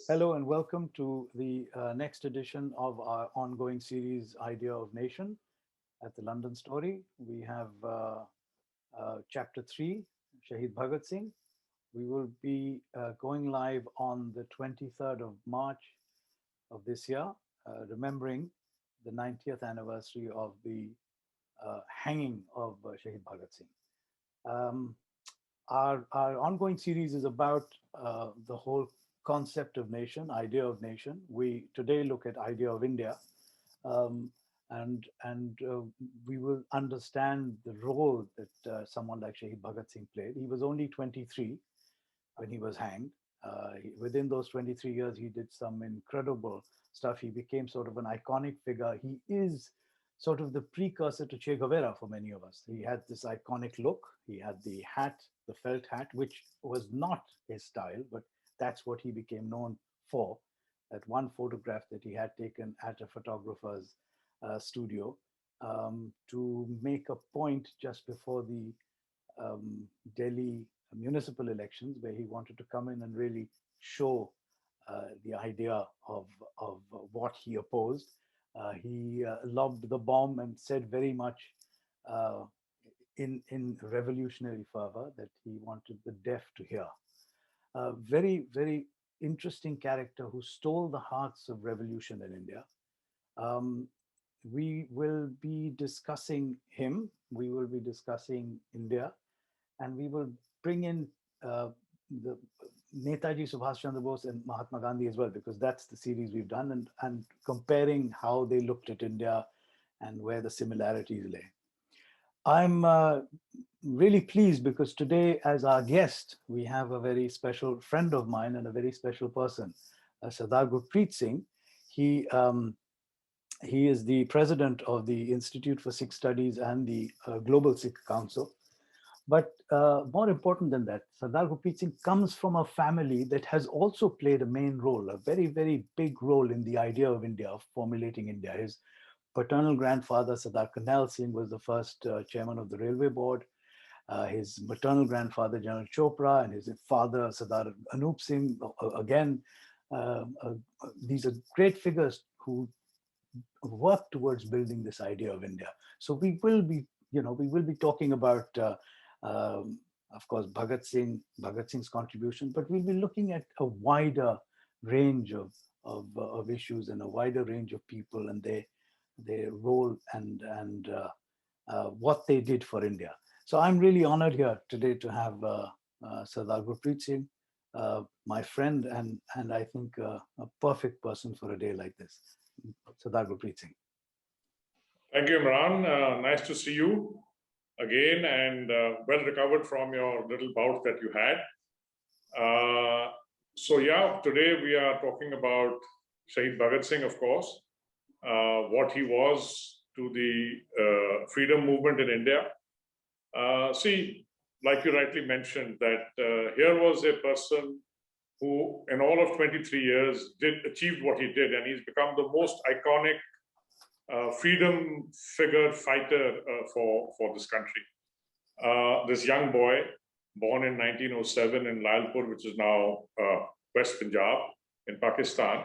Hello and welcome to the next edition of our ongoing series, Idea of Nation at the London Story. We have Chapter 3, Shaheed Bhagat Singh. We will be going live on the 23rd of March of this year, remembering the 90th anniversary of the hanging of Shaheed Bhagat Singh. Um, our ongoing series is about the whole concept of nation, idea of nation. We today look at idea of India, um, and we will understand the role that someone like Shaheed Bhagat Singh played. He was only 23 when he was hanged. Within those 23 years, he did some incredible stuff. He became sort of an iconic figure. He is sort of the precursor to Che Guevara for many of us. He had this iconic look. He had the hat, the felt hat, which was not his style, but that's what he became known for. That one photograph that he had taken at a photographer's studio to make a point just before the Delhi municipal elections, where he wanted to come in and really show the idea of what he opposed. He lobbed the bomb and said very much uh, in revolutionary fervor that he wanted the deaf to hear. Very, very interesting character who stole the hearts of revolution in India. Um, we will be discussing him. We will be discussing India, and we will bring in the Netaji Subhash Chandra Bose and Mahatma Gandhi as well, because that's the series we've done, and comparing how they looked at India and where the similarities lay. I'm really pleased because today, as our guest, we have a very special friend of mine and a very special person, Sardar Gurpreet Singh. He um, he is the president of the Institute for Sikh Studies and the Global Sikh Council. But more important than that, Sardar Gurpreet Singh comes from a family that has also played a main role, a very, very big role in the idea of India, of formulating India. His paternal grandfather, Sardar Karnail Singh, was the first chairman of the railway board. His maternal grandfather, General Chopra, and his father, Sardar Anup Singh, again, uh, uh, these are great figures who work towards building this idea of India. So we will be talking about, of course, Bhagat Singh's contribution, but we'll be looking at a wider range of issues and a wider range of people and their role and what they did for India. So I'm really honored here today to have Sardar Gurpreet Singh, my friend, and I think a perfect person for a day like this. Sardar Gurpreet Singh. Thank you, Imran. Nice to see you again and well recovered from your little bout that you had. Today we are talking about Shaheed Bhagat Singh, of course, what he was to the freedom movement in India. Like you rightly mentioned, that here was a person who, in all of 23 years, achieved what he did, and he's become the most iconic freedom figure fighter for this country. This young boy, born in 1907 in Lalpur, which is now West Punjab in Pakistan,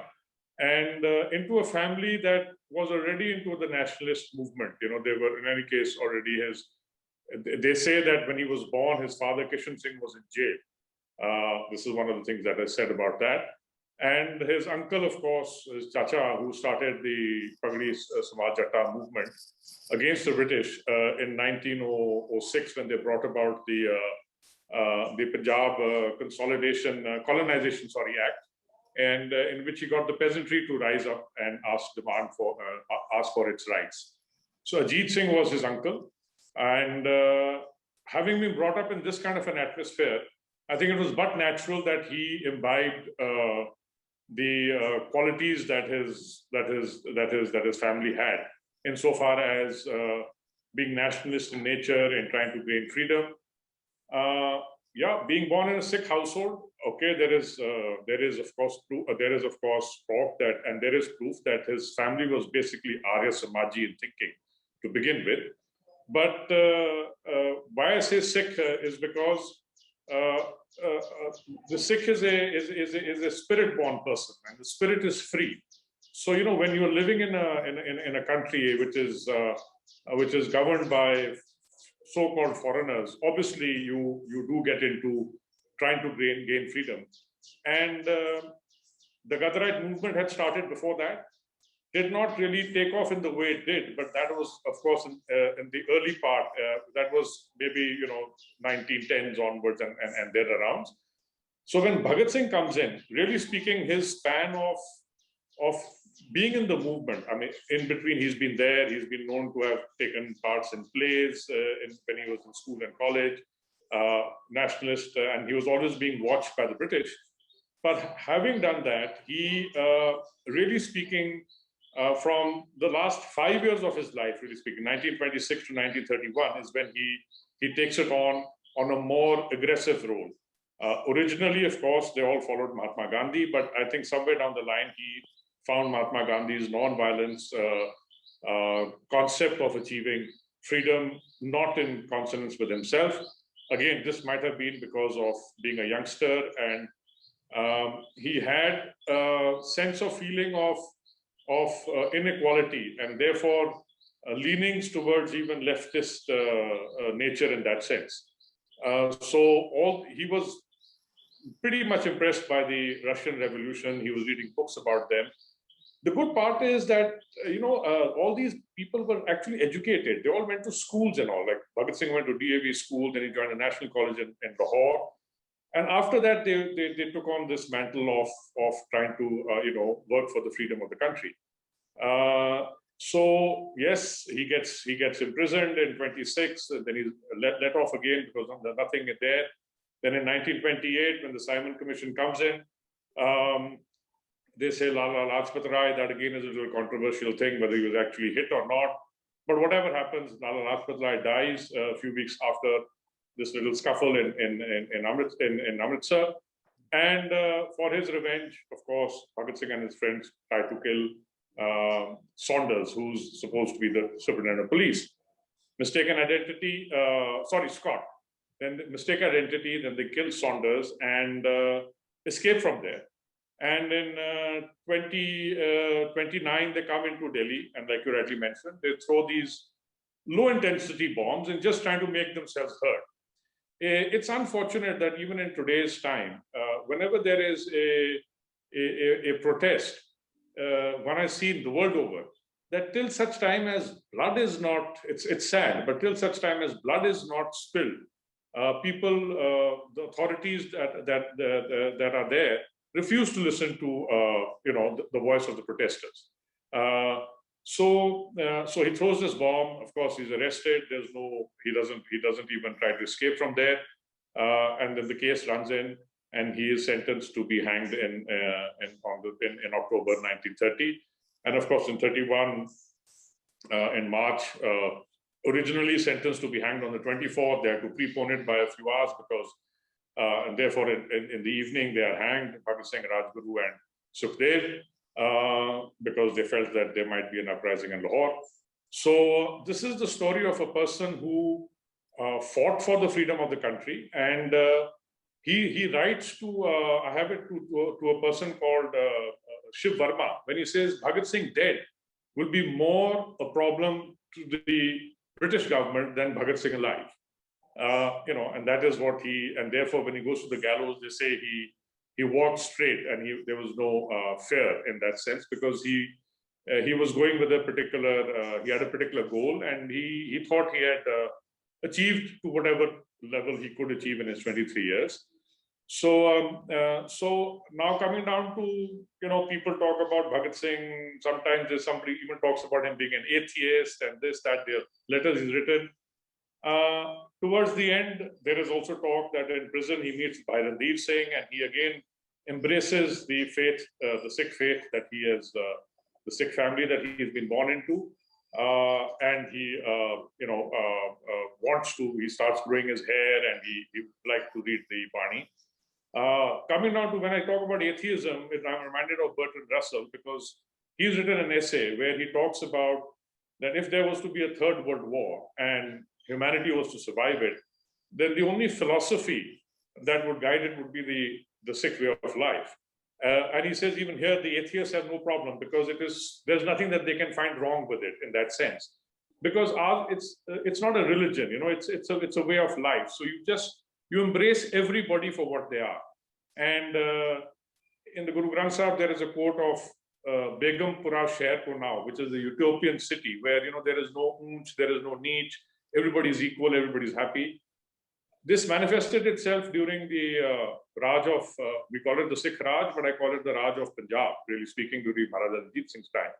and into a family that was already into the nationalist movement. You know, they were in any case already they say that when he was born, his father Kishan Singh was in jail. This is one of the things that is said about that. And his uncle, of course, his Chacha, who started the Pagdi Samaj Jatta movement against the British in 1906, when they brought about the Punjab Colonization Act, and in which he got the peasantry to rise up and ask for its rights. So Ajit Singh was his uncle, and having been brought up in this kind of an atmosphere, I think it was but natural that he imbibed the qualities that his family had, insofar as being nationalist in nature and trying to gain freedom. Being born in a Sikh household, okay, there is of course talk that, and there is proof that his family was basically Arya Samaji in thinking to begin with. But why I say Sikh is because the Sikh is a spirit-born person, and the spirit is free. So when you're living in a country which is governed by so-called foreigners, obviously you do get into trying to gain freedom. And the Ghadarite movement had started before that. Did not really take off in the way it did, but that was, of course, in the early part. That was maybe 1910s onwards and thereabouts. So when Bhagat Singh comes in, really speaking, his span of being in the movement, I mean, in between, he's been there. He's been known to have taken parts in plays when he was in school and college, nationalist, and he was always being watched by the British. But having done that, he really speaking. From the last 5 years of his life, really speaking, 1926 to 1931 is when he takes it on a more aggressive role. Originally, of course, they all followed Mahatma Gandhi, but I think somewhere down the line, he found Mahatma Gandhi's non-violence concept of achieving freedom not in consonance with himself. Again, this might have been because of being a youngster, and he had a sense of feeling of inequality, and therefore leanings towards even leftist nature in that sense. So he was pretty much impressed by the Russian Revolution. He was reading books about them. The good part is that all these people were actually educated. They all went to schools and all. Like Bhagat Singh went to DAV school, then he joined the National College in Lahore. And after that, they took on this mantle of trying to work for the freedom of the country. So yes, he gets imprisoned in 26, and then he's let off again because there's nothing there. Then in 1928, when the Simon Commission comes in, they say Lala Lajpat Rai. That again is a little controversial thing, whether he was actually hit or not. But whatever happens, Lala Lajpat Rai dies a few weeks after this little scuffle in Amritsar. And for his revenge, of course, Bhagat Singh and his friends tried to kill Saunders, who's supposed to be the superintendent of police. Mistaken identity, Scott. Then mistaken identity, then they kill Saunders and escape from there. And in 29, they come into Delhi, and like you rightly mentioned, they throw these low-intensity bombs and just trying to make themselves heard. It's unfortunate that even in today's time, whenever there is a protest, one has seen the world over, that till such time as blood is not, it's sad, but till such time as blood is not spilled, people, the authorities that are there, refuse to listen to the voice of the protesters. So he throws this bomb. Of course, he's arrested. He doesn't even try to escape from there. And then the case runs in, and he is sentenced to be hanged in October 1930. And of course, in 31, in March, originally sentenced to be hanged on the 24th. They had to prepone it by a few hours because, and therefore, in the evening, they are hanged, Bhagat Singh, Rajguru, and Sukhdev. Because they felt that there might be an uprising in Lahore. So this is the story of a person who fought for the freedom of the country, and he writes to, I have it to a person called Shiv Verma, when he says Bhagat Singh dead will be more a problem to the British government than Bhagat Singh alive. And that is what and therefore when he goes to the gallows, they say he walked straight, and there was no fear in that sense, because he was going with a particular, he had a particular goal, and he thought he had achieved to whatever level he could achieve in his 23 years. So now coming down to, people talk about Bhagat Singh, sometimes there's somebody even talks about him being an atheist and this, that, the letters he's written. Towards the end, there is also talk that in prison he meets Bhairandeer Singh, and he again embraces the faith, the Sikh faith that he has, the Sikh family that he's been born into, and he, wants to. He starts growing his hair, and he would like to read the Bani. Coming down to when I talk about atheism, I'm reminded of Bertrand Russell, because he's written an essay where he talks about that if there was to be a third world war and humanity was to survive it, then the only philosophy that would guide it would be the Sikh way of life. And he says even here the atheists have no problem because there's nothing that they can find wrong with it in that sense, because it's not a religion, it's a way of life. So you embrace everybody for what they are. And in the Guru Granth Sahib there is a quote of Begumpura Sheher Ko Now, which is the utopian city where there is no oonch, there is no neech, everybody is equal, everybody is happy. This manifested itself during the Raj of, we call it the Sikh Raj, but I call it the Raj of Punjab, really speaking, during Maharaja Ranjit Singh's time.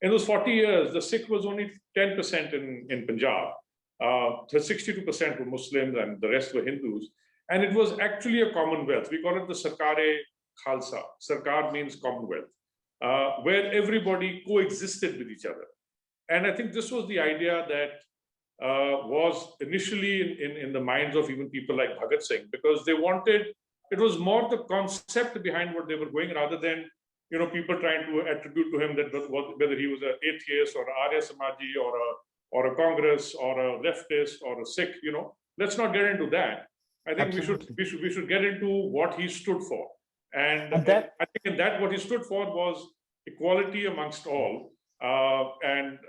In those 40 years, the Sikh was only 10% in Punjab. 62% were Muslims and the rest were Hindus. And it was actually a commonwealth. We call it the Sarkar-e Khalsa. Sarkar means commonwealth, where everybody coexisted with each other. And I think this was the idea that was initially in the minds of even people like Bhagat Singh, because it was more the concept behind what they were going, rather than people trying to attribute to him that whether he was an atheist or an Arya Samaji or a Congress or a leftist or a Sikh. Let's not get into that. I think we should get into what he stood for, and I think in that what he stood for was equality amongst all. And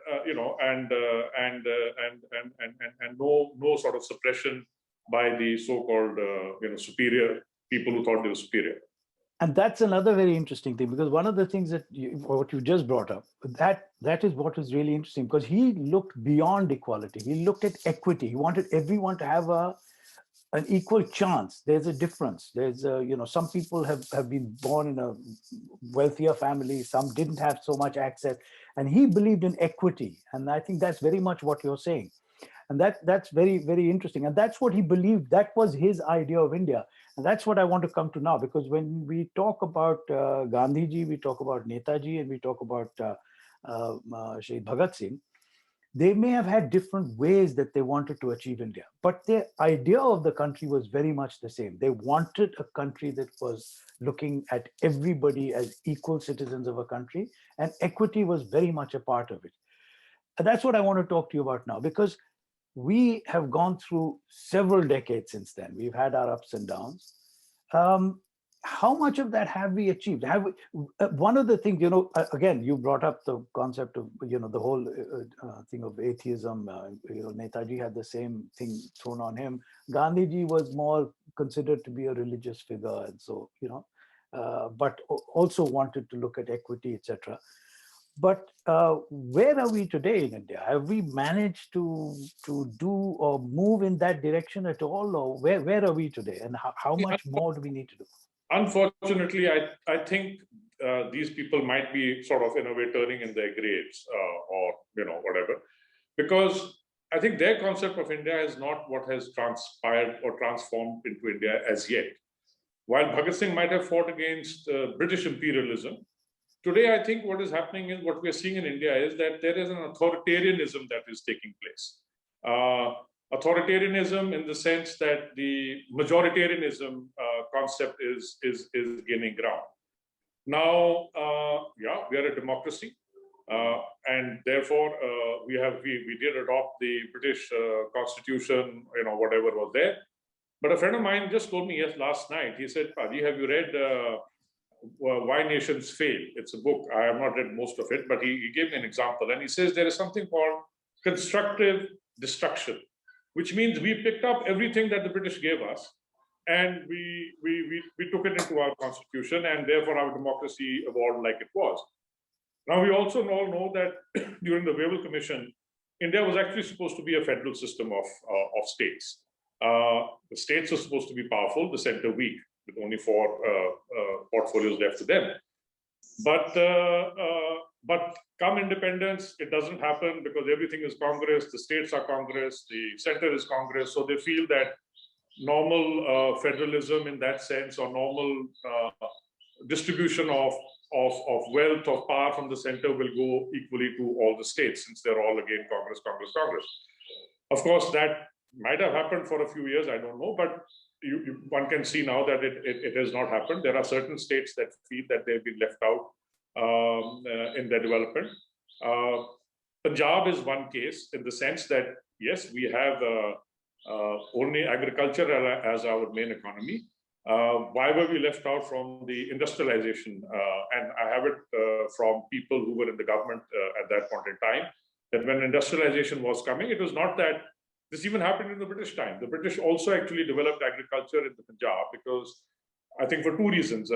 no sort of suppression by the so-called superior people who thought they were superior. And that's another very interesting thing, because one of the things that what you just brought up, that is what is really interesting, because he looked beyond equality. He looked at equity. He wanted everyone to have an equal chance. There's a difference. There's some people have been born in a wealthier family, some didn't have so much access, and he believed in equity. And I think that's very much what you're saying. And that's very, very interesting. And that's what he believed. That was his idea of India. And that's what I want to come to now, because when we talk about Gandhiji, we talk about Netaji, and we talk about Shaheed Bhagat Singh, they may have had different ways that they wanted to achieve India, but their idea of the country was very much the same. They wanted a country that was looking at everybody as equal citizens of a country, and equity was very much a part of it. And that's what I want to talk to you about now, because we have gone through several decades since then. We've had our ups and downs. How much of that have we achieved? One of the things, again, you brought up the concept of, the whole thing of atheism. Netaji had the same thing thrown on him. Gandhiji was more considered to be a religious figure, and so, but also wanted to look at equity, etc. But where are we today in India? Have we managed to do or move in that direction at all, or where are we today, and how much more do we need to do? Unfortunately, I think these people might be sort of in a way turning in their graves or whatever, because I think their concept of India is not what has transpired or transformed into India as yet. While Bhagat Singh might have fought against British imperialism, today I think what is happening is, what we are seeing in India is that there is an authoritarianism that is taking place. Authoritarianism in the sense that the majoritarianism concept is gaining ground. Now, we are a democracy, and therefore we did adopt the British Constitution, whatever was there. But a friend of mine just told me last night. He said, "Paji, have you read Why Nations Fail?" It's a book. I have not read most of it, but he gave me an example, and he says there is something called constructive destruction, which means we picked up everything that the British gave us, and we took it into our constitution, and therefore our democracy evolved like it was. Now, we also all know that during the Webcast Commission, India was actually supposed to be a federal system of states. The states are supposed to be powerful, the center weak, with only 4 portfolios left to them. But come independence, it doesn't happen, because everything is Congress, the states are Congress, the center is Congress. So they feel that normal federalism in that sense, or normal distribution of wealth, of power from the center will go equally to all the states, since they're all again Congress, Congress, Congress. Of course, that might have happened for a few years, I don't know, but one can see now that it has not happened. There are certain states that feel that they've been left out in their development. Punjab is one case, in the sense that, yes, we have only agriculture as our main economy. Why were we left out from the industrialization? And I have it from people who were in the government at that point in time, that when industrialization was coming, it was not that this even happened in the British time. The British also actually developed agriculture in the Punjab because I think for two reasons.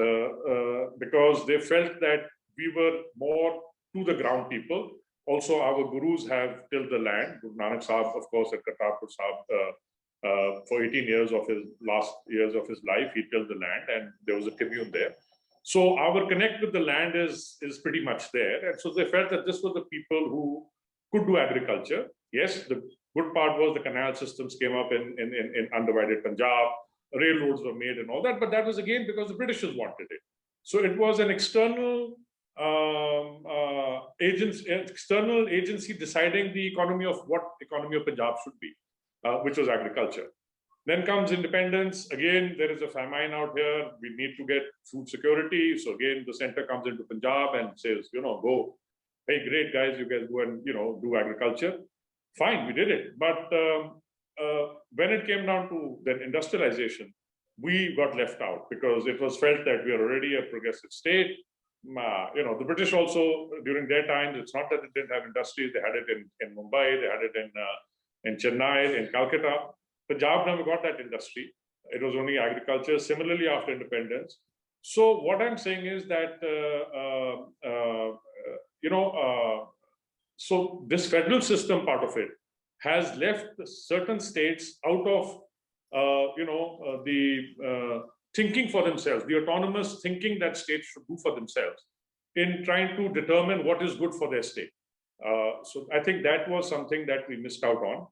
Because they felt that we were more to the ground people. Also, our gurus have tilled the land. Guru Nanak Sahib, of course, at Kartarpur Sahib, for 18 years of his last years of his life, he tilled the land, and there was a commune there. So our connect with the land is pretty much there. And so they felt that this were the people who could do agriculture. Yes, the good part was the canal systems came up in undivided Punjab, railroads were made and all that, but that was again because the Britishers wanted it. So it was an external agency deciding the economy of what economy of Punjab should be, which was agriculture. Then comes independence. Again, there is a famine out here. We need to get food security. So again, the center comes into Punjab and says, go, hey, great guys, you guys go and, do agriculture. Fine, we did it. But when it came down to then industrialization, we got left out because it was felt that we are already a progressive state. The British also, during their time, it's not that they didn't have industries. They had it in Mumbai, they had it in Chennai, in Calcutta. Punjab never got that industry. It was only agriculture. Similarly, after independence. So what I'm saying is that, so this federal system part of it has left certain states out of, the thinking for themselves, the autonomous thinking that states should do for themselves in trying to determine what is good for their state. So I think that was something that we missed out on.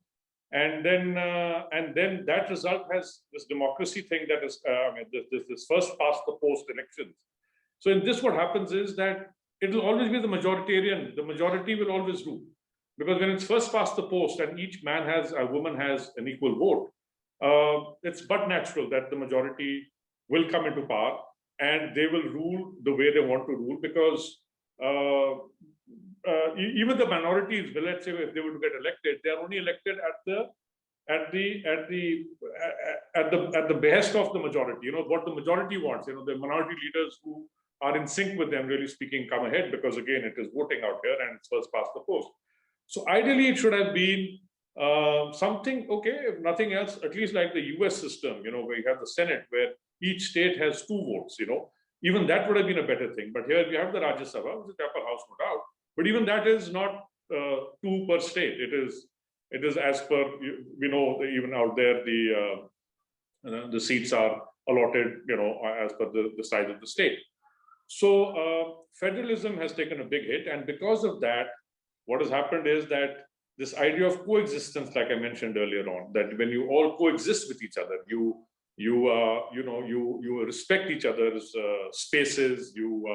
And then that result has this democracy thing that is, this first past the post elections. So in this, what happens is that it will always be the majoritarian. The majority will always rule. Because when it's first past the post and each woman has an equal vote, it's but natural that the majority will come into power and they will rule the way they want to rule, because even the minorities, let's say if they were to get elected, they are only elected at the behest of the majority. What the majority wants. The minority leaders who are in sync with them, really speaking, come ahead, because again, it is voting out here and it's first past the post. So ideally, it should have been something, okay, if nothing else, at least like the US system, where you have the Senate, where each state has 2 votes, even that would have been a better thing. But here we have the Rajya Sabha, which is the upper house, no doubt. But even that is not 2 per state. It is as per, even out there, the seats are allotted, as per the size of the state. So federalism has taken a big hit. And because of that, what has happened is that this idea of coexistence, like I mentioned earlier on, that when you all coexist with each other, you respect each other's spaces, you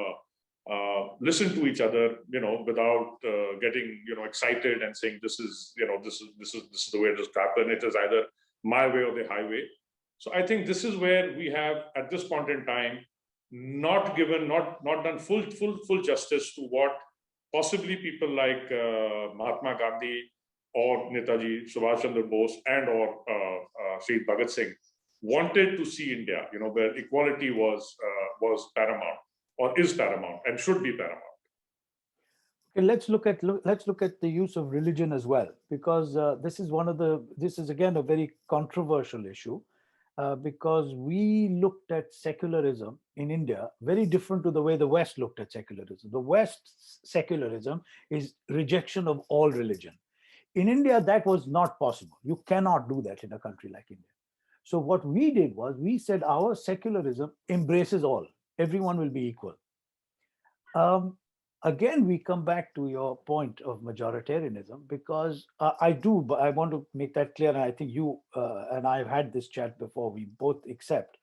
listen to each other, without getting excited and saying this is the way it has to happen. It is either my way or the highway. So I think this is where we have at this point in time not done full justice to what possibly people like Mahatma Gandhi or Netaji Subhash Chandra Bose and or Shaheed Bhagat Singh wanted to see India, where equality was paramount, or is paramount, and should be paramount. Okay, let's look at the use of religion as well, because this is again a very controversial issue, because we looked at secularism in India very different to the way the West looked at secularism. The West's secularism is rejection of all religion. In India, that was not possible. You cannot do that in a country like India. So what we did was we said our secularism embraces all. Everyone will be equal. Again, we come back to your point of majoritarianism, because I want to make that clear. And I think you and I have had this chat before. We both accept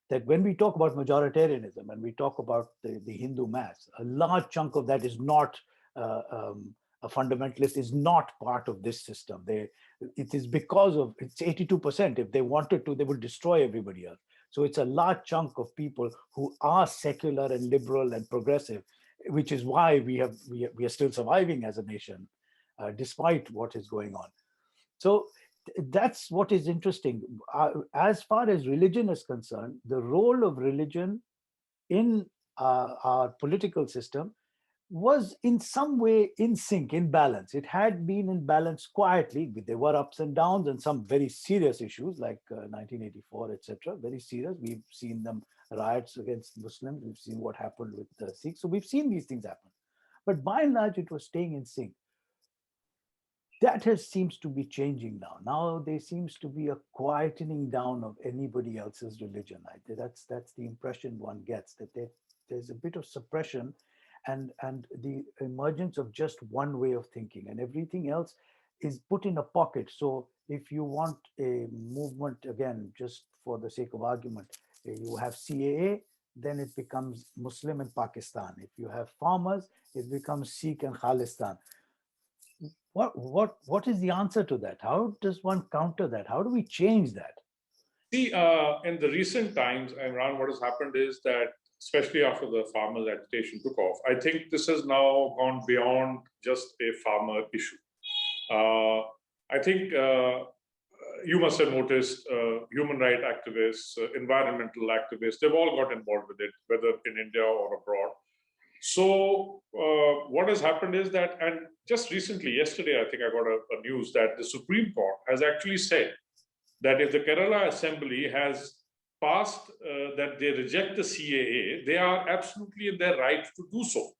that when we talk about majoritarianism and we talk about the Hindu mass, a large chunk of that is not a fundamentalist, is not part of this system. It is because of, it's 82%. If they wanted to, they would destroy everybody else. So it's a large chunk of people who are secular and liberal and progressive, which is why we are still surviving as a nation, despite what is going on. So that's what is interesting. As far as religion is concerned, the role of religion in our political system was in some way in sync, in balance. It had been in balance quietly. There were ups and downs and some very serious issues like 1984, etc. Very serious. We've seen them riots against Muslims. We've seen what happened with the Sikhs. So we've seen these things happen. But by and large, it was staying in sync. That seems to be changing now. Now there seems to be a quietening down of anybody else's religion. That's the impression one gets, that there's a bit of suppression and the emergence of just one way of thinking, and everything else is put in a pocket. So if you want a movement, again, just for the sake of argument, you have CAA, then it becomes Muslim and Pakistan. If you have farmers, it becomes Sikh and Khalistan. What is the answer to that? How does one counter that? How do we change that? See, in the recent times, Imran, what has happened is that, especially after the farmers' agitation took off, I think this has now gone beyond just a farmer issue. I think you must have noticed human rights activists, environmental activists, they've all got involved with it, whether in India or abroad. So what has happened is that, and just recently, yesterday, I think I got a news that the Supreme Court has actually said that if the Kerala Assembly has passed that they reject the CAA, they are absolutely in their right to do so.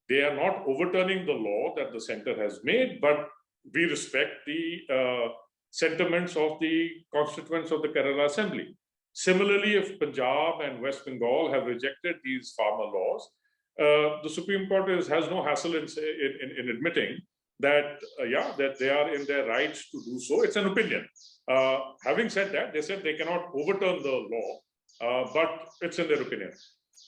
They are not overturning the law that the center has made, but we respect the sentiments of the constituents of the Kerala Assembly. Similarly, if Punjab and West Bengal have rejected these farmer laws, the Supreme Court has no hassle in admitting that, that they are in their rights to do so. It's an opinion. Having said that, they said they cannot overturn the law, but it's in their opinion.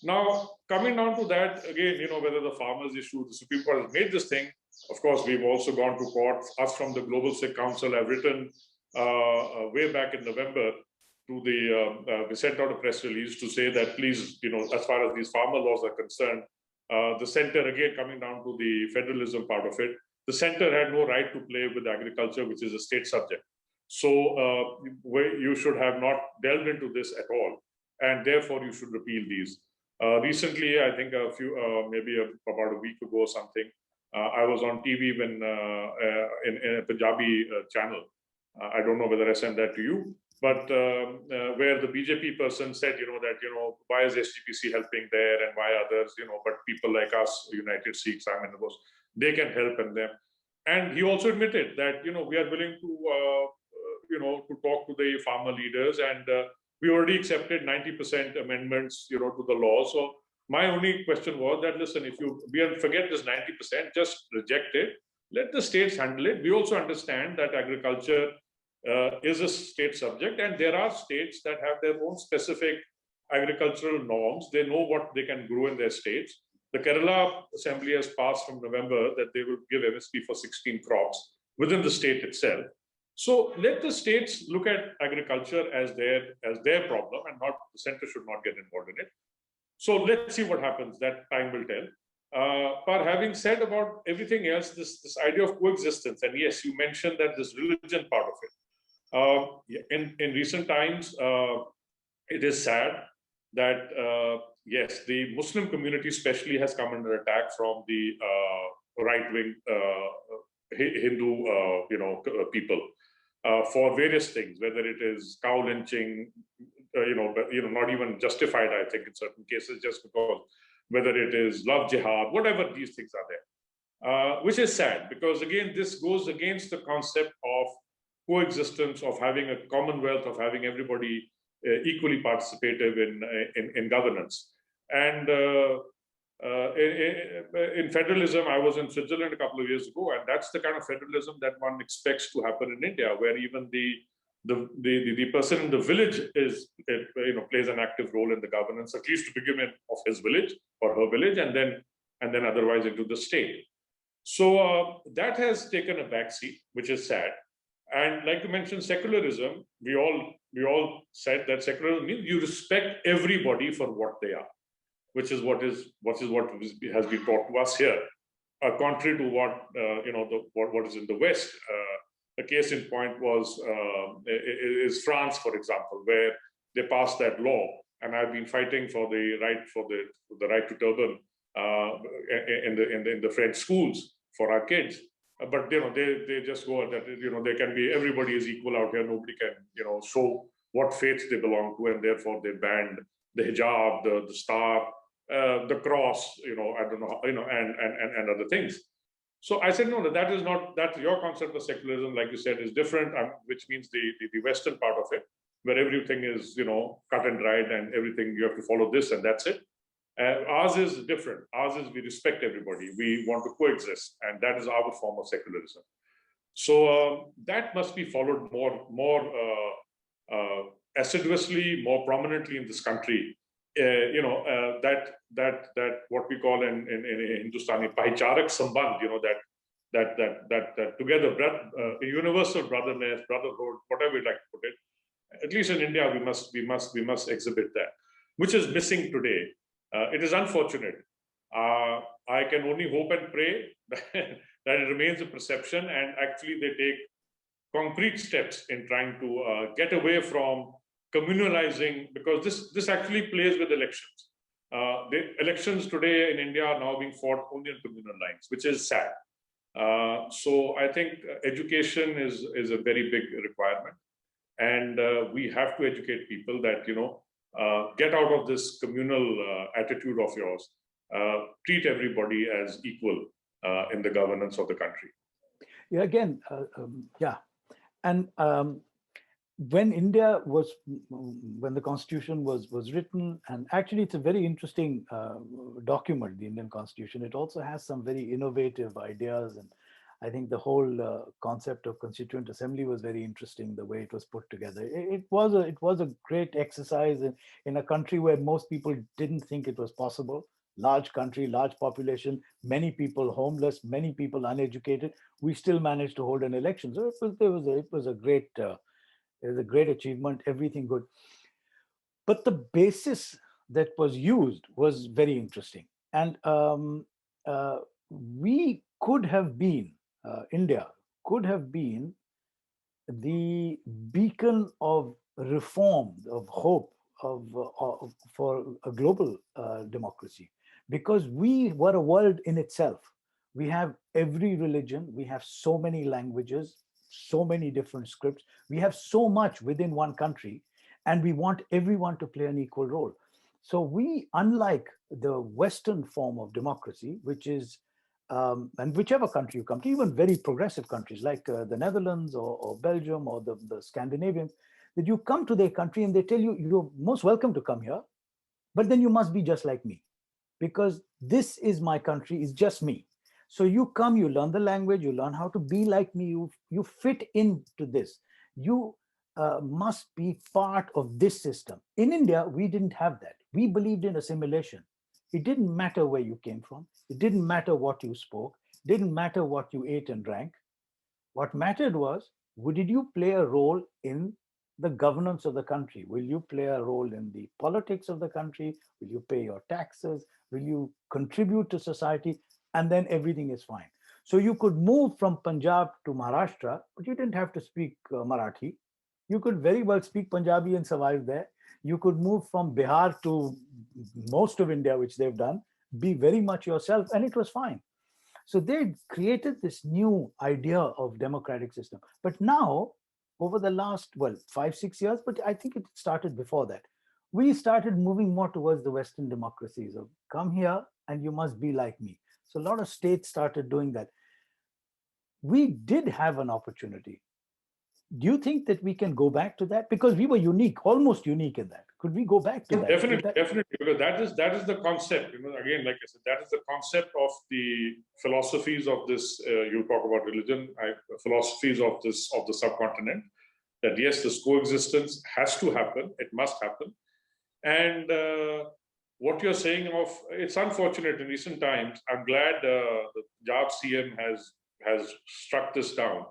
Now, coming down to that, again, whether the farmers issue, the Supreme Court has made this thing. Of course, we've also gone to court. Us from the Global Sikh Council have written way back in November to we sent out a press release to say that please, as far as these farmer laws are concerned, the center, again, coming down to the federalism part of it, the center had no right to play with agriculture, which is a state subject. So you should have not delved into this at all, and therefore you should repeal these. Recently, I think maybe about a week ago or something, I was on TV when in a Punjabi channel. I don't know whether I sent that to you, but where the BJP person said, that, why is SGPC helping there and why others, but people like us, United Sikhs, they can help them. And he also admitted that, we are willing to, to talk to the farmer leaders, and we already accepted 90% amendments, to the law. So my only question was that, listen, if you forget this 90%, just reject it. Let the states handle it. We also understand that agriculture is a state subject, and there are states that have their own specific agricultural norms. They know what they can grow in their states. The Kerala Assembly has passed from November that they will give MSP for 16 crops within the state itself. So let the states look at agriculture as their problem, and not the center should not get involved in it. So let's see what happens. That time will tell. But having said about everything else, this idea of coexistence, and yes, you mentioned that this religion part of it. In recent times, it is sad that yes, the Muslim community especially has come under attack from the right-wing Hindu people for various things, whether it is cow lynching, not even justified, I think, in certain cases, just because, whether it is love jihad, whatever these things are there, which is sad, because again, this goes against the concept of coexistence, of having a commonwealth, of having everybody equally participative in governance. And in federalism, I was in Switzerland a couple of years ago, and that's the kind of federalism that one expects to happen in India, where even the person in the village plays an active role in the governance, at least to begin with, of his village or her village, and then otherwise into the state. So that has taken a backseat, which is sad. And like you mentioned, secularism, we all said that secularism means you respect everybody for what they are, which is what has been taught to us here, contrary to what what is in the West. The case in point is France, for example, where they passed that law, and I've been fighting for the right to turban in the French schools for our kids. But they just go that they can be, everybody is equal out here. Nobody can show what faith they belong to, and therefore they banned the hijab, the star, the cross, I don't know, and other things. So I said, no, that is not, that your concept of secularism, like you said, is different, which means the Western part of it, where everything is, cut and dried, and everything, you have to follow this and that's it. Ours is different. Ours is, we respect everybody. We want to coexist, and that is our form of secularism. So that must be followed more assiduously, more prominently in this country. That what we call in Hindustani Pahicharak Sambandh, that together, a universal brotherness, brotherhood, whatever you like to put it. At least in India, we must exhibit that, which is missing today. It is unfortunate. I can only hope and pray that it remains a perception, and actually they take concrete steps in trying to get away from communalizing, because this actually plays with elections. The elections today in India are now being fought only on communal lines, which is sad. So I think education is a very big requirement, and we have to educate people that get out of this communal attitude of yours. Treat everybody as equal in the governance of the country. Yeah, again, yeah. And when the Constitution was written, and actually it's a very interesting document, the Indian Constitution. It also has some very innovative ideas, and I think the whole concept of Constituent Assembly was very interesting, the way it was put together. It was a great exercise in a country where most people didn't think it was possible. Large country, large population, many people homeless, many people uneducated. We still managed to hold an election. So it was a great achievement, everything good. But the basis that was used was very interesting. And we could have been, India could have been the beacon of reform, of hope, for a global democracy, because we were a world in itself. We have every religion, we have so many languages, so many different scripts, we have so much within one country, and we want everyone to play an equal role. So we, unlike the Western form of democracy, which is, and whichever country you come to, even very progressive countries like the Netherlands or Belgium or the Scandinavians, that you come to their country and they tell you, you're most welcome to come here, but then you must be just like me, because this is my country, it's just me. So you come, you learn the language, you learn how to be like me, you fit into this. You must be part of this system. In India, we didn't have that. We believed in assimilation. It didn't matter where you came from. It didn't matter what you spoke. It didn't matter what you ate and drank. What mattered was, did you play a role in the governance of the country? Will you play a role in the politics of the country? Will you pay your taxes? Will you contribute to society? And then everything is fine. So you could move from Punjab to Maharashtra, but you didn't have to speak Marathi. You could very well speak Punjabi and survive there. You could move from Bihar to most of India, which they've done, be very much yourself, and it was fine. So they created this new idea of democratic system. But now, over the last, 5-6 years, but I think it started before that, we started moving more towards the Western democracies of come here and you must be like me. So a lot of states started doing that. We did have an opportunity. Do you think that we can go back to that? Because we were unique, almost unique in that. Could we go back to that? Definitely. Because that is the concept. Again, like I said, that is the concept of the philosophies of this. You talk about religion, philosophies of the subcontinent. That yes, this coexistence has to happen. It must happen. And what you're saying it's unfortunate in recent times. I'm glad the Punjab CM has struck this down.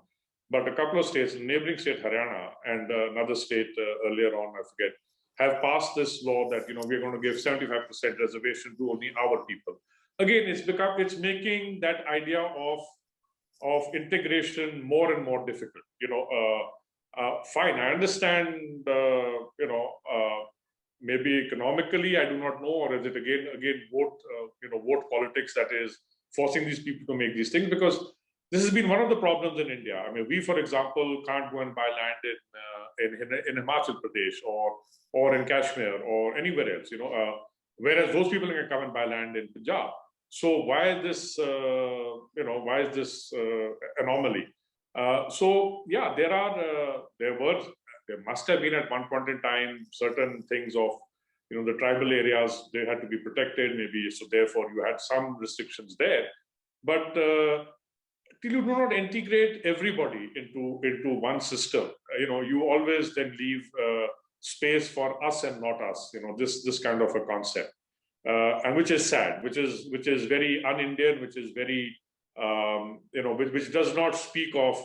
But a couple of states, neighboring state Haryana and another state earlier on, I forget, have passed this law that we're going to give 75% reservation to only our people. Again, it's making that idea of of integration more and more difficult. Fine, I understand, maybe economically, I do not know, or is it again vote politics that is forcing these people to make these things? Because this has been one of the problems in India. I mean, we, for example, can't go and buy land in Himachal Pradesh or in Kashmir or anywhere else, whereas those people can come and buy land in Punjab. So why is this, why is this anomaly? So yeah, there must have been at one point in time certain things of, the tribal areas, they had to be protected, maybe, so therefore you had some restrictions there. But till you do not integrate everybody into one system, you always then leave space for us and not us, this kind of a concept, and which is sad, which is very un-Indian, which is very which does not speak of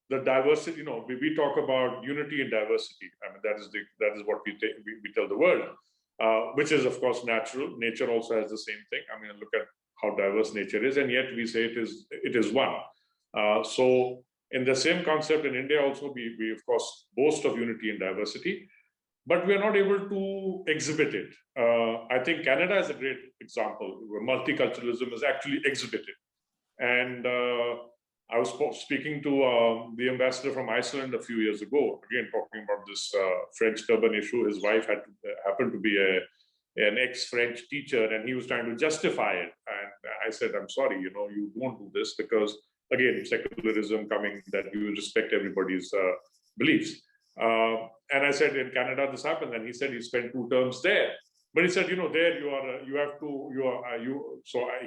the diversity. We talk about unity and diversity. I mean, that is what we tell the world, which is of course natural. Nature also has the same thing. I mean, look at how diverse nature is, and yet we say it is one. So in the same concept in India also, we of course boast of unity and diversity, but we are not able to exhibit it. I think Canada is a great example where multiculturalism is actually exhibited. And I was speaking to the ambassador from Iceland a few years ago, again talking about this French turban issue. His wife happened to be an ex-French teacher, and he was trying to justify it. And I said, I'm sorry, you won't do this because, again, secularism coming, that you respect everybody's beliefs. And I said, in Canada, this happened. And he said he spent 2 terms there. But he said, there he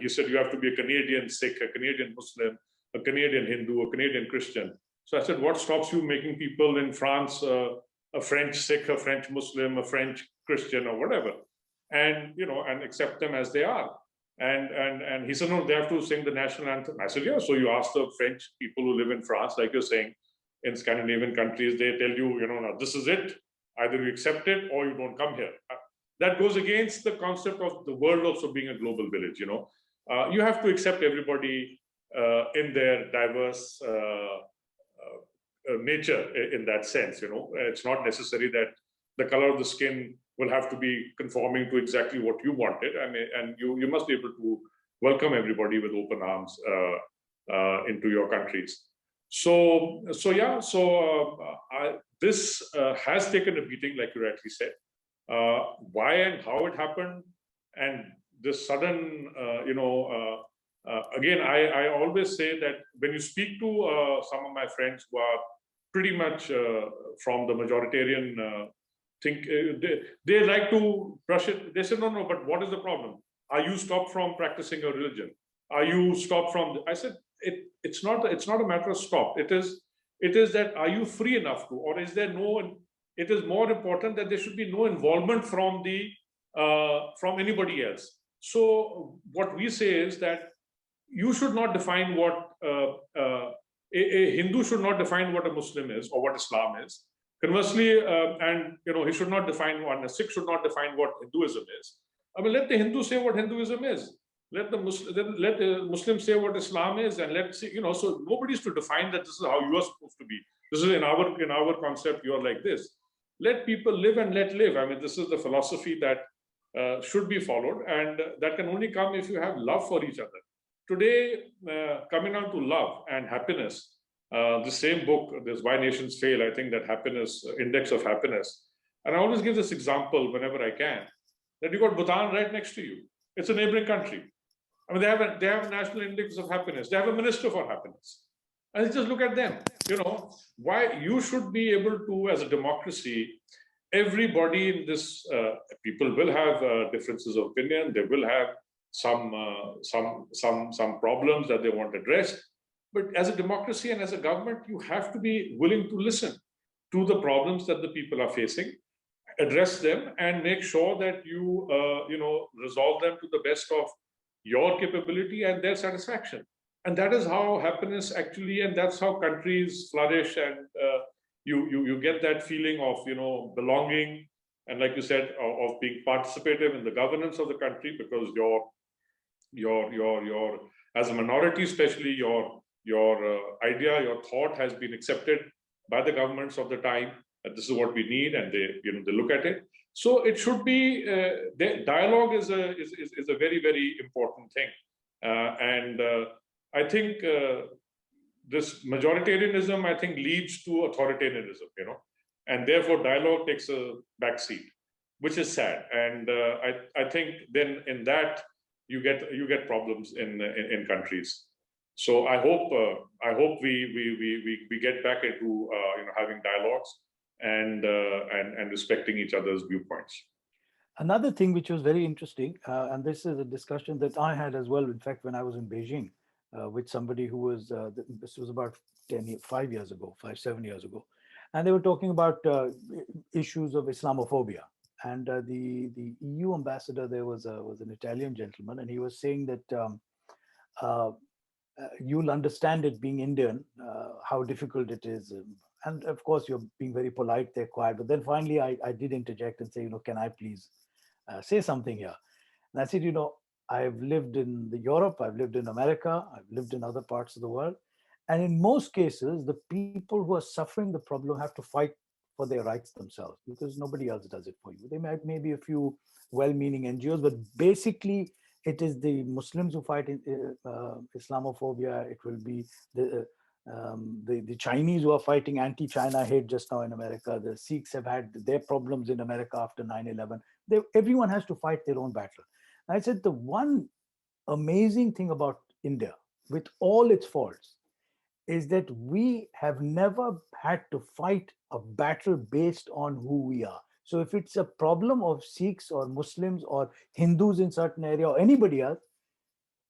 said, you have to be a Canadian Sikh, a Canadian Muslim, a Canadian Hindu, a Canadian Christian. So I said, what stops you making people in France a French Sikh, a French Muslim, a French Christian, or whatever, and and accept them as they are? And he said, no, they have to sing the national anthem. I said, yeah. So you ask the French people who live in France, like you're saying, in Scandinavian countries, they tell you, no, this is it. Either you accept it or you don't come here. That goes against the concept of the world also being a global village. You have to accept everybody in their diverse nature in that sense. It's not necessary that the color of the skin will have to be conforming to exactly what you wanted. And you must be able to welcome everybody with open arms into your countries. So this has taken a beating, like you rightly said. Why and how it happened, and this sudden, again, I always say that when you speak to some of my friends who are pretty much from the majoritarian they like to brush it. They say, no, but what is the problem? Are you stopped from practicing your religion? Are you stopped from? I said, it's not a matter of stop. It is that, are you free enough to, or is there no? It is more important that there should be no involvement from anybody else. So what we say is that you should not define what a Hindu should not define what a Muslim is or what Islam is. Conversely, and he should not define what a Sikh should not define what Hinduism is. I mean, let the Hindu say what Hinduism is. Let the Muslim say what Islam is, and let's see. So nobody's to define that this is how you are supposed to be. This is in our concept. You are like this. Let people live and let live. I mean, this is the philosophy that should be followed, and that can only come if you have love for each other. Today, coming down to love and happiness, the same book, there's Why Nations Fail, I think that happiness, index of happiness. And I always give this example whenever I can, that you got Bhutan right next to you. It's a neighboring country. I mean, they have a national index of happiness. They have a minister for happiness. And just look at them. Why you should be able to, as a democracy, everybody in this, people will have differences of opinion. They will have some problems that they want addressed. But as a democracy and as a government, you have to be willing to listen to the problems that the people are facing, address them, and make sure that you resolve them to the best of your capability and their satisfaction. And that is how happiness actually, and that's how countries flourish, and you get that feeling of belonging, and like you said, of being participative in the governance of the country, because you're as a minority, especially, you're idea, your thought has been accepted by the governments of the time. That this is what we need, and they look at it. So it should be dialogue is a very, very important thing, and I think this majoritarianism, I think, leads to authoritarianism, and therefore dialogue takes a backseat, which is sad. And I think then in that you get problems in countries. So I hope we get back into having dialogues and respecting each other's viewpoints. Another thing which was very interesting, and this is a discussion that I had as well, in fact, when I was in Beijing with somebody who was, this was about 7 years ago, and they were talking about issues of Islamophobia. And the EU ambassador there was an Italian gentleman, and he was saying that you'll understand it being Indian, how difficult it is. And of course, you're being very polite, they're quiet. But then finally, I did interject and say, can I please say something here? And I said, I've lived in Europe, I've lived in America, I've lived in other parts of the world. And in most cases, the people who are suffering the problem have to fight for their rights themselves, because nobody else does it for you. There may be a few well-meaning NGOs, but basically it is the Muslims who fight Islamophobia. It will be the Chinese who are fighting anti-China hate just now in America. The Sikhs have had their problems in America after 9/11. Everyone has to fight their own battle. And I said the one amazing thing about India, with all its faults, is that we have never had to fight a battle based on who we are. So if it's a problem of Sikhs or Muslims or Hindus in certain area or anybody else,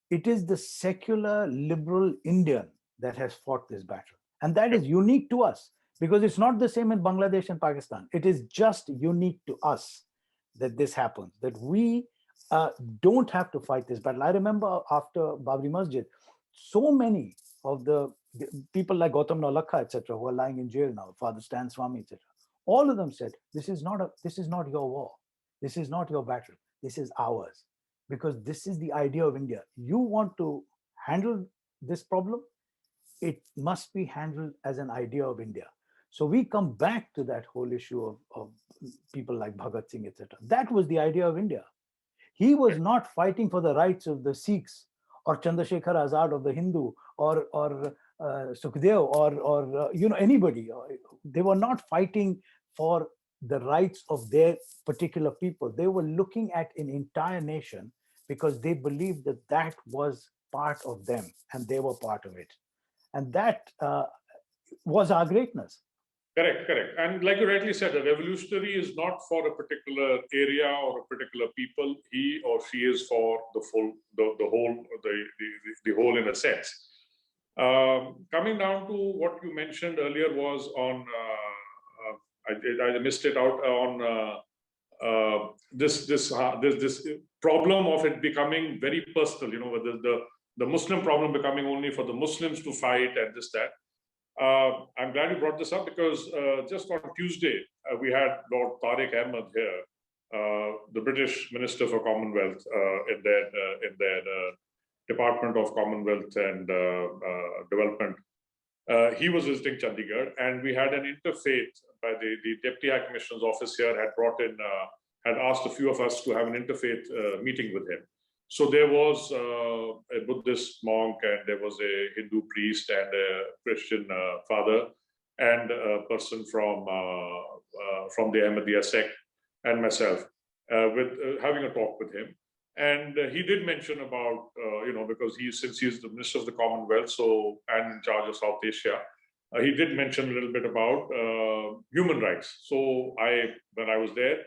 it is the secular liberal Indian that has fought this battle. And that is unique to us, because it's not the same in Bangladesh and Pakistan. It is just unique to us that this happens, that we don't have to fight this battle. I remember after Babri Masjid, so many of the people like Gautam Nolakha, etc., who are lying in jail now, Father Stan Swami, etc., all of them said, this is not your war. This is not your battle. This is ours. Because this is the idea of India. You want to handle this problem, it must be handled as an idea of India. So we come back to that whole issue of people like Bhagat Singh, etc. That was the idea of India. He was not fighting for the rights of the Sikhs or Chandrasekhar Azad of the Hindu or Sukhdev or anybody. They were not fighting for the rights of their particular people. They were looking at an entire nation because they believed that that was part of them and they were part of it. And that was our greatness. Correct. And like you rightly said, a revolutionary is not for a particular area or a particular people. He or she is for the whole in a sense. Coming down to what you mentioned earlier was on, I missed it out, on this problem of it becoming very personal, the Muslim problem becoming only for the Muslims to fight and this, that. I'm glad you brought this up because just on Tuesday, we had Lord Tariq Ahmad here, the British Minister for Commonwealth in their Department of Commonwealth and Development. He was visiting Chandigarh, and we had an interfaith by the Deputy High Commissioner's office here had asked a few of us to have an interfaith meeting with him. So there was a Buddhist monk, and there was a Hindu priest, and a Christian father, and a person from the Ahmadiyya sect, and myself, with having a talk with him. And he did mention about, because since he's the Minister of the Commonwealth, and in charge of South Asia, he did mention a little bit about human rights. So when I was there,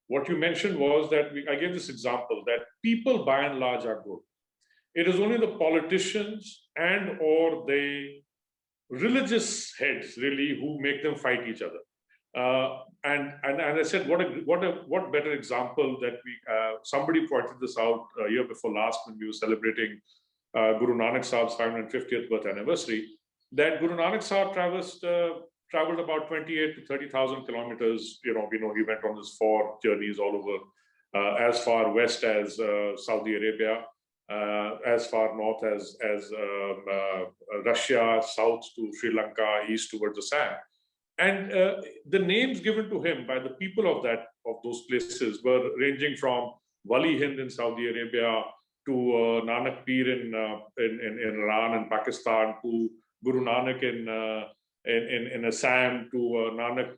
what you mentioned was that I gave this example that people by and large are good. It is only the politicians and or the religious heads really who make them fight each other. And I said, what better example that somebody pointed this out a year before last when we were celebrating Guru Nanak Sahib's 550th birth anniversary, that Guru Nanak Sahib traveled about 28 to 30,000 kilometers. He went on his 4 journeys all over, as far west as Saudi Arabia, as far north as Russia, south to Sri Lanka, east towards Assam. And the names given to him by the people of those places were ranging from Wali Hind in Saudi Arabia to Nanak Peer in Iran and Pakistan, to Guru Nanak in Assam, to Nanak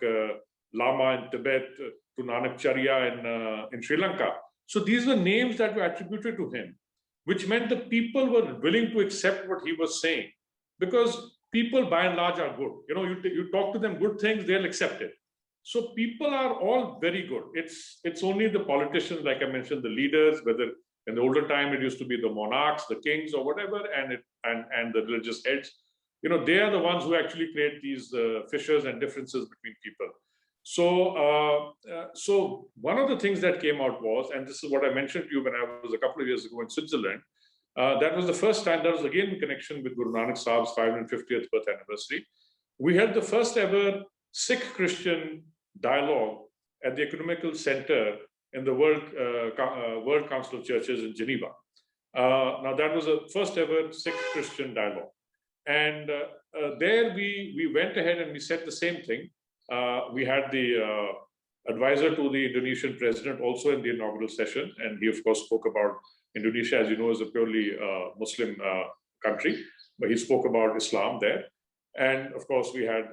Lama in Tibet, to Nanak Charya in Sri Lanka. So these were names that were attributed to him, which meant the people were willing to accept what he was saying, because people by and large are good. You talk to them good things, they'll accept it. So people are all very good. It's only the politicians, like I mentioned, the leaders, whether in the older time it used to be the monarchs, the kings or whatever, and the religious heads. They are the ones who actually create these fissures and differences between people. So one of the things that came out was, and this is what I mentioned to you when I was a couple of years ago in Switzerland, that was the first time, that was again in connection with Guru Nanak Sahib's 550th birth anniversary. We had the first ever Sikh Christian dialogue at the Economical Center in the World Council of Churches in Geneva. Now that was the first ever Sikh Christian dialogue. And there we went ahead and we said the same thing. We had the advisor to the Indonesian president also in the inaugural session. And he, of course, spoke about Indonesia, as you know, is a purely Muslim country, but he spoke about Islam there. And of course, we had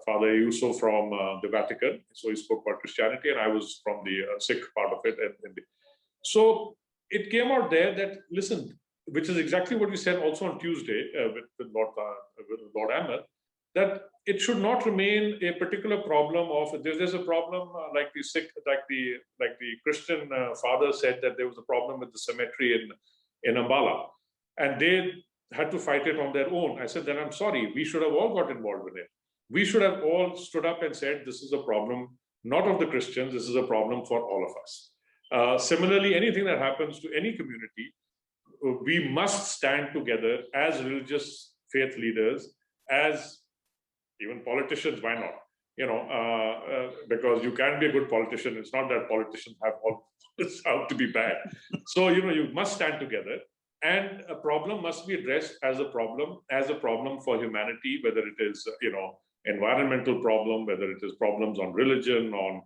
Father Yusuf from the Vatican. So he spoke about Christianity, and I was from the Sikh part of it. So it came out there that, listen, which is exactly what we said also on Tuesday with Lord Ahmad, that it should not remain a particular problem of, there's a problem like the Sikh, like the Christian father said that there was a problem with the cemetery in Ambala, and they had to fight it on their own. I said, then I'm sorry, we should have all got involved with it. We should have all stood up and said, this is a problem, not of the Christians, this is a problem for all of us. Similarly, anything that happens to any community, we must stand together as religious faith leaders, as even politicians, why not? Because you can be a good politician. It's not that politicians have all out to be bad. So, you must stand together. And a problem must be addressed as a problem for humanity, whether it is, environmental problem, whether it is problems on religion, on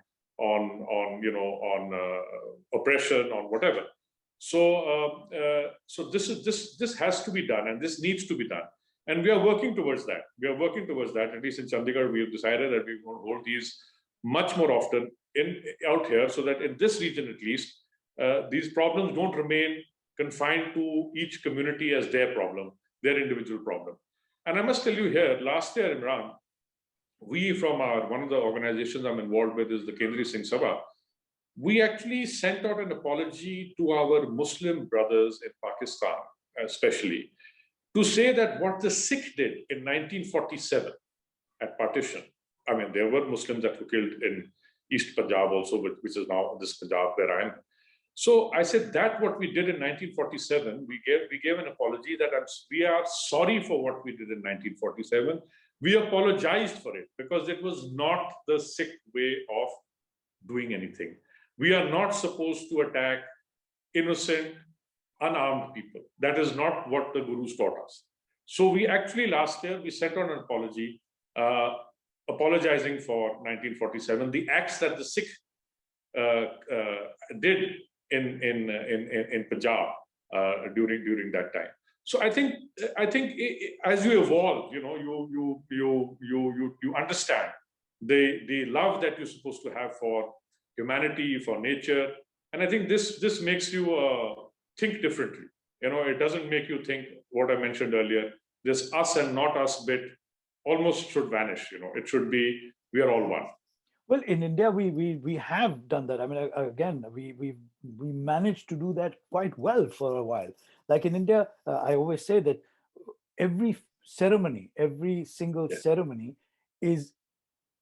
oppression, on whatever. So this has to be done, and this needs to be done. And we are working towards that. At least in Chandigarh, we have decided that we want to hold these much more often out here, so that in this region at least, these problems don't remain confined to each community as their problem, their individual problem. And I must tell you here, last year, Imran, we from one of the organizations I'm involved with is the Kendriya Singh Sabha. We actually sent out an apology to our Muslim brothers in Pakistan, especially, to say that what the Sikh did in 1947 at partition, I mean, there were Muslims that were killed in East Punjab also, which is now this Punjab where I am. So I said that what we did in 1947, we gave an apology that we are sorry for what we did in 1947. We apologized for it because it was not the Sikh way of doing anything. We are not supposed to attack innocent, unarmed people. That is not what the Gurus taught us. So we actually last year, we sent out an apology, apologizing for 1947, the acts that the Sikh did in Punjab during that time. So I think as you evolve, you understand the love that you're supposed to have for humanity, for nature, and I think this makes you think differently. It doesn't make you think what I mentioned earlier. This us and not us bit almost should vanish. It should be we are all one. Well, in India, we have done that. I mean, again, we managed to do that quite well for a while. Like in India, I always say that every ceremony, every single ceremony is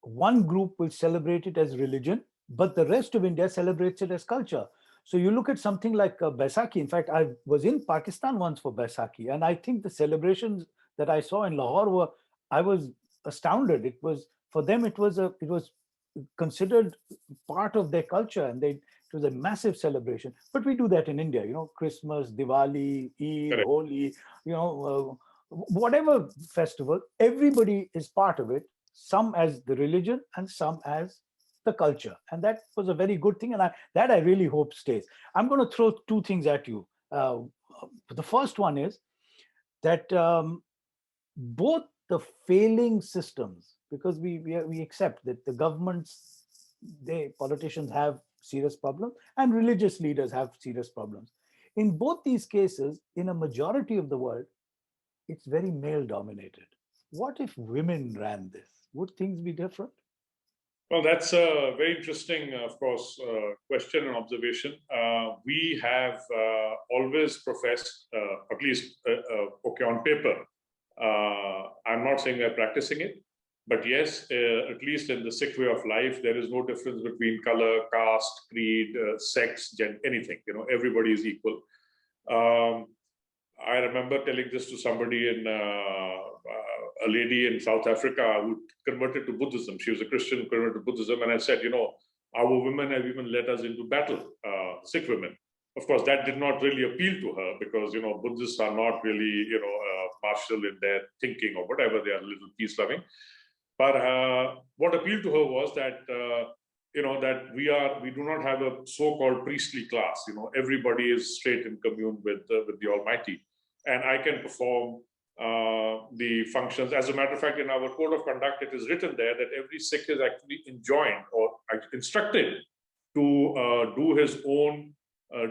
one group will celebrate it as religion, but the rest of India celebrates it as culture. So you look at something like Baisakhi. In fact, I was in Pakistan once for Baisakhi, and I think the celebrations that I saw in Lahore I was astounded. It was, for them, it was considered part of their culture, and It was a massive celebration. But we do that in India, Christmas, Diwali, Eid, Correct. Holi, whatever festival, everybody is part of it, some as the religion and some as the culture. And that was a very good thing. And I really hope stays. I'm going to throw two things at you. The first one is that both the failing systems, because we accept that the governments, politicians have serious problems and religious leaders have serious problems. In both these cases, in a majority of the world, it's very male dominated. What if women ran this? Would things be different? Well, that's a very interesting, of course, question and observation. We have always professed, at least, okay, on paper. I'm not saying we're practicing it, but yes, at least in the Sikh way of life, there is no difference between color, caste, creed, sex, gender, anything. Everybody is equal. I remember telling this to somebody a lady in South Africa who converted to Buddhism. She was a Christian, converted to Buddhism. And I said, our women have even led us into battle, Sikh women. Of course, that did not really appeal to her because, Buddhists are not really, martial in their thinking or whatever. They are a little peace-loving. But what appealed to her was that, that we do not have a so-called priestly class. Everybody is straight in commune with the Almighty. And I can perform the functions. As a matter of fact, in our code of conduct, it is written there that every Sikh is actually enjoined or instructed to do his own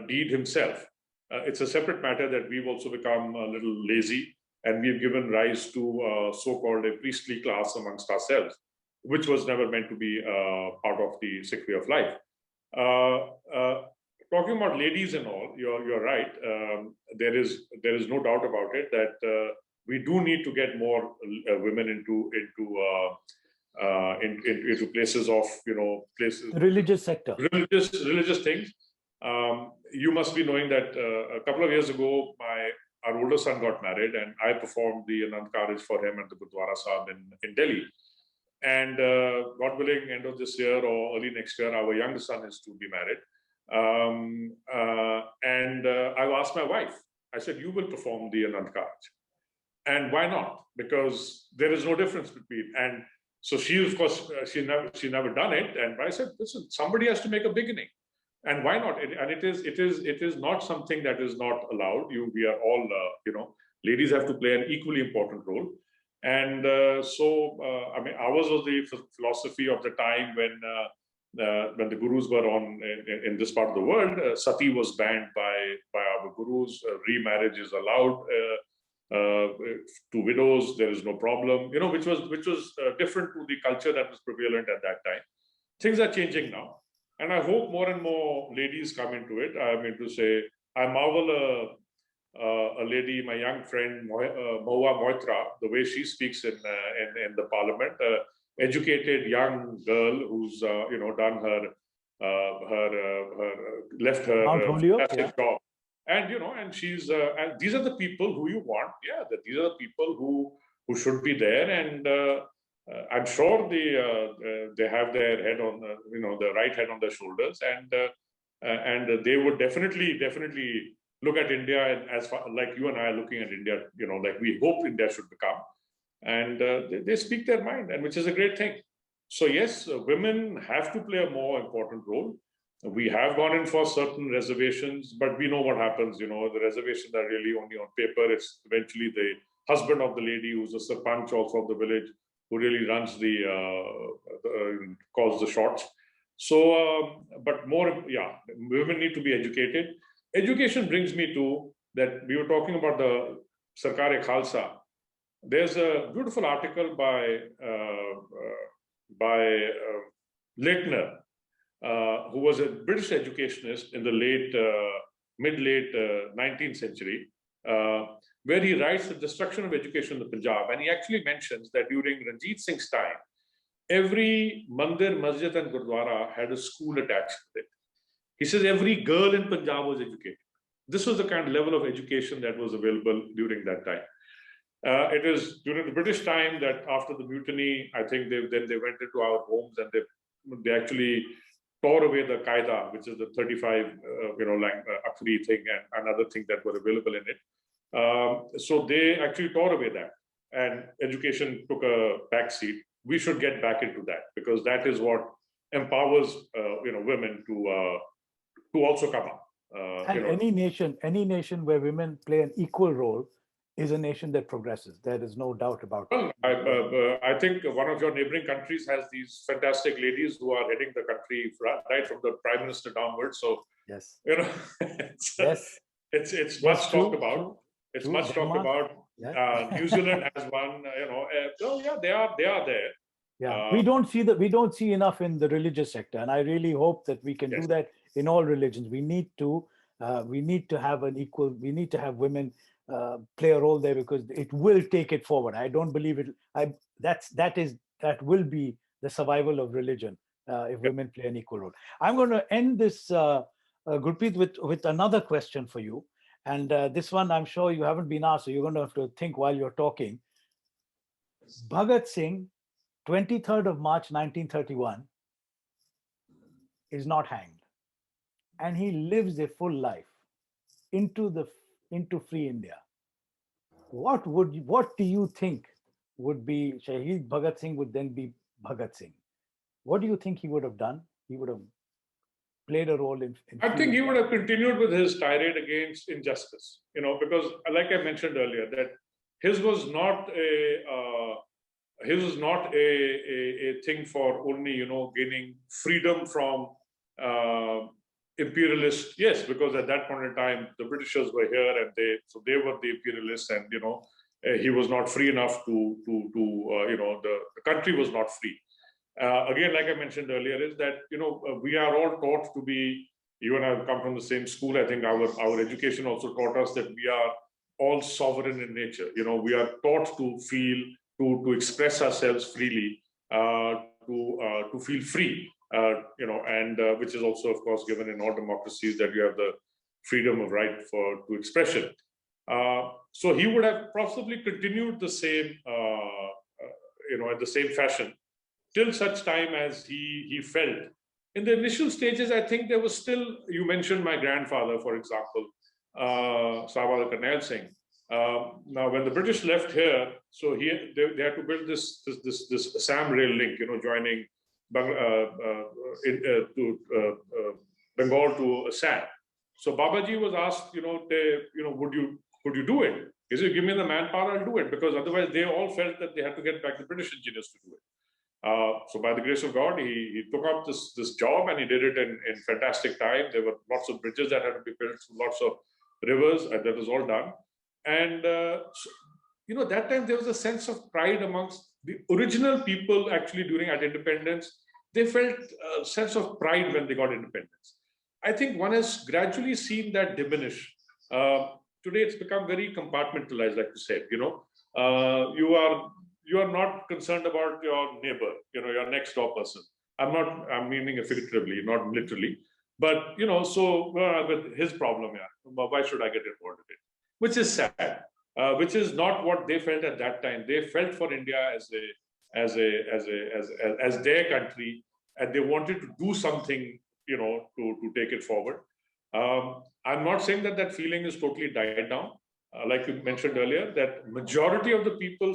deed himself. It's a separate matter that we've also become a little lazy, and we've given rise to so-called a priestly class amongst ourselves, which was never meant to be part of the Sikh way of life. Talking about ladies and all, you're right. There is no doubt about it that we do need to get more women into places of places, religious sector, religious things. You must be knowing that a couple of years ago, our older son got married, and I performed the Anand Karaj for him at the Gurdwara Sahib in Delhi. And God willing, end of this year or early next year, our youngest son is to be married. I asked my wife, I said, you will perform the Anand Karaj. And why not? Because there is no difference between. And so she, of course, she never done it. And I said, listen, somebody has to make a beginning. And why not? And it is not something that is not allowed. We are all, ladies have to play an equally important role. And I mean, ours was the philosophy of the time when the gurus were in this part of the world. Sati was banned by our gurus. Remarriage is allowed to widows. There is no problem. Which was different to the culture that was prevalent at that time. Things are changing now, and I hope more and more ladies come into it. I mean to say, I marvel a lady, my young friend Mahua Moitra, the way she speaks in the parliament. Educated young girl who's done her left her fantastic job, and she's and these are the people who you want. Yeah, these are the people who should be there, and I'm sure they have their head on the right head on their shoulders, and they would definitely look at India as far like you and I are looking at India. Like we hope India should become. And they speak their mind, and which is a great thing. So yes, women have to play a more important role. We have gone in for certain reservations, but we know what happens. The reservations are really only on paper. It's eventually the husband of the lady, who's a sarpanch also of the village, who really runs calls the shots. So, but more, women need to be educated. Education brings me to that we were talking about the Sarkar-e-Khalsa. There's a beautiful article by Leitner, who was a British educationist in the mid-late 19th century, where he writes the destruction of education in the Punjab. And he actually mentions that during Ranjit Singh's time, every mandir, masjid and gurdwara had a school attached to it. He says every girl in Punjab was educated. This was the kind of level of education that was available during that time. It is during the British time that after the mutiny, I think they went into our homes and they actually tore away the Qaeda, which is the 35, Akhri thing and another thing that were available in it. So they actually tore away that, and education took a backseat. We should get back into that, because that is what empowers women to also come up. And any nation where women play an equal role is a nation that progresses. There is no doubt about it. Well, I think one of your neighboring countries has these fantastic ladies who are heading the country right from the prime minister downwards. So yes, it's much talked about. It's much talked about. Yeah. New Zealand has one. They are there. Yeah, we don't see enough in the religious sector, and I really hope that we can do that in all religions. We need to have an equal. We need to have women play a role there, because it will take it forward. I don't believe it. That will be the survival of religion if women play an equal role. I'm going to end this, Gurpreet, with another question for you, and this one I'm sure you haven't been asked, so you're going to have to think while you're talking. Bhagat Singh, 23rd of March 1931, is not hanged, and he lives a full life into free India. What do you think would be Shaheed Bhagat Singh would then be Bhagat Singh? What do you think he would have done? He would have played a role in I think he would have continued with his tirade against injustice, because like I mentioned earlier, that his was not a thing for only, gaining freedom from imperialists. Yes, because at that point in time, the Britishers were here, and they were the imperialists, and he was not free enough the country was not free. Again, like I mentioned earlier, is that we are all taught to be. You and I have come from the same school. I think our education also taught us that we are all sovereign in nature. We are taught to feel, to express ourselves freely, to feel free. And which is also, of course, given in all democracies, that you have the freedom of right to expression. So he would have possibly continued the same, in the same fashion, till such time as he felt. In the initial stages, I think there was still. You mentioned my grandfather, for example, Sardar Karnail Singh. Now, when the British left here, so they had to build this Assam rail link, joining Bengal to Assam. So Babaji was asked, could you do it? He said, give me the manpower, I'll do it, because otherwise they all felt that they had to get back the British engineers to do it. So by the grace of God, he took up this job, and he did it in fantastic time. There were lots of bridges that had to be built, lots of rivers, and that was all done. And that time there was a sense of pride amongst the original people. Actually, during our independence, they felt a sense of pride when they got independence. I think one has gradually seen that diminish. Today, it's become very compartmentalized, like you said. You are not concerned about your neighbor, your next door person. I'm meaning it figuratively, not literally. But with his problem, why should I get involved in it? Which is sad. Which is not what they felt at that time. They felt for India as their country, and they wanted to do something, to take it forward. I'm not saying that feeling is totally died down. Like you mentioned earlier, that majority of the people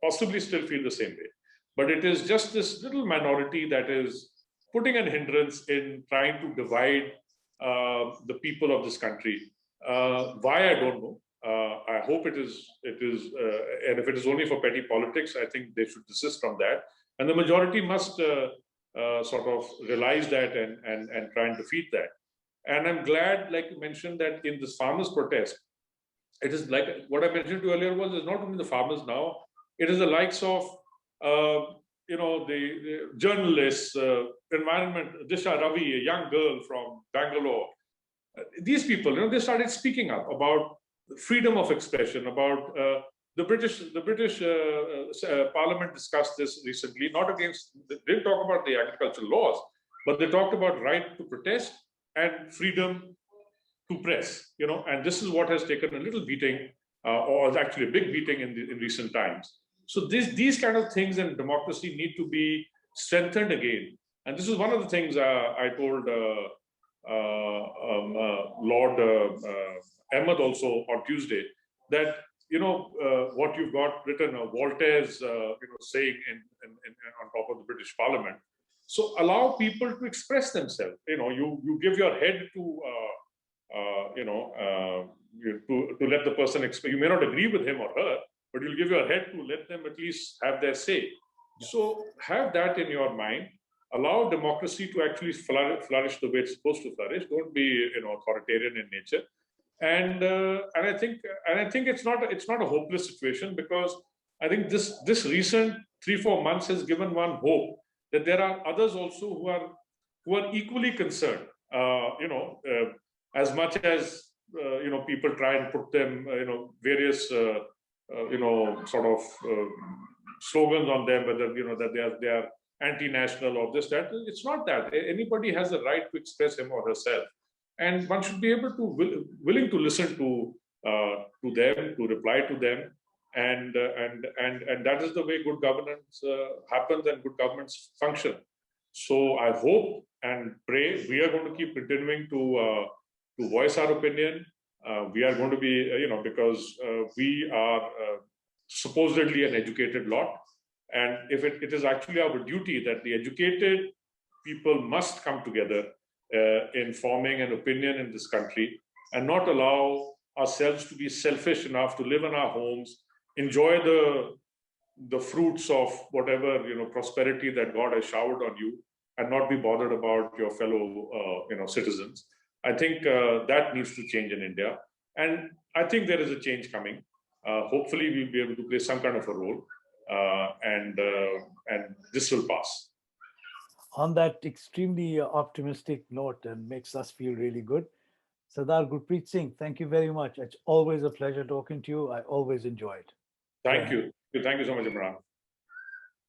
possibly still feel the same way. But it is just this little minority that is putting a hindrance in trying to divide the people of this country. Why, I don't know. I hope it is, and if it is only for petty politics, I think they should desist from that. And the majority must sort of realize that and try and defeat that. And I'm glad, like you mentioned, that in this farmers' protest, it is like what I mentioned earlier was, it's not only the farmers now, it is the likes of, the journalists, environment, Disha Ravi, a young girl from Bangalore. These people, they started speaking up about freedom of expression, about the British Parliament discussed this recently, they didn't talk about the agricultural laws, but they talked about right to protest and freedom to press, and this is what has taken a little beating, or actually a big beating in recent times. So these kind of things in democracy need to be strengthened again. And this is one of the things I told Lord Ahmad also on Tuesday, that what you've got written, Voltaire's saying on top of the British Parliament. So allow people to express themselves. You give your head to to let the person express. You may not agree with him or her, but you'll give your head to let them at least have their say. Yeah. So have that in your mind. Allow democracy to actually flourish the way it's supposed to flourish. Don't be authoritarian in nature. And I think it's not a hopeless situation, because I think this recent 3-4 months has given one hope that there are others also who are equally concerned. As much as people try and put them various sort of slogans on them, whether that they are anti-national or this that. It's not that. Anybody has the right to express him or herself. And one should be able to willing to listen to them, to reply to them, and that is the way good governance happens and good governments function. So I hope and pray we are going to keep continuing to voice our opinion. We are going to be, because we are supposedly an educated lot, and if it is actually our duty that the educated people must come together in forming an opinion in this country, and not allow ourselves to be selfish enough to live in our homes, enjoy the fruits of whatever prosperity that God has showered on you, and not be bothered about your fellow citizens. I think that needs to change in India, and I think there is a change coming. Hopefully, we'll be able to play some kind of a role, and this will pass. On that extremely optimistic note, and makes us feel really good, Sardar Gurpreet Singh, thank you very much. It's always a pleasure talking to you. I always enjoy it. Thank you. Thank you so much, Imran.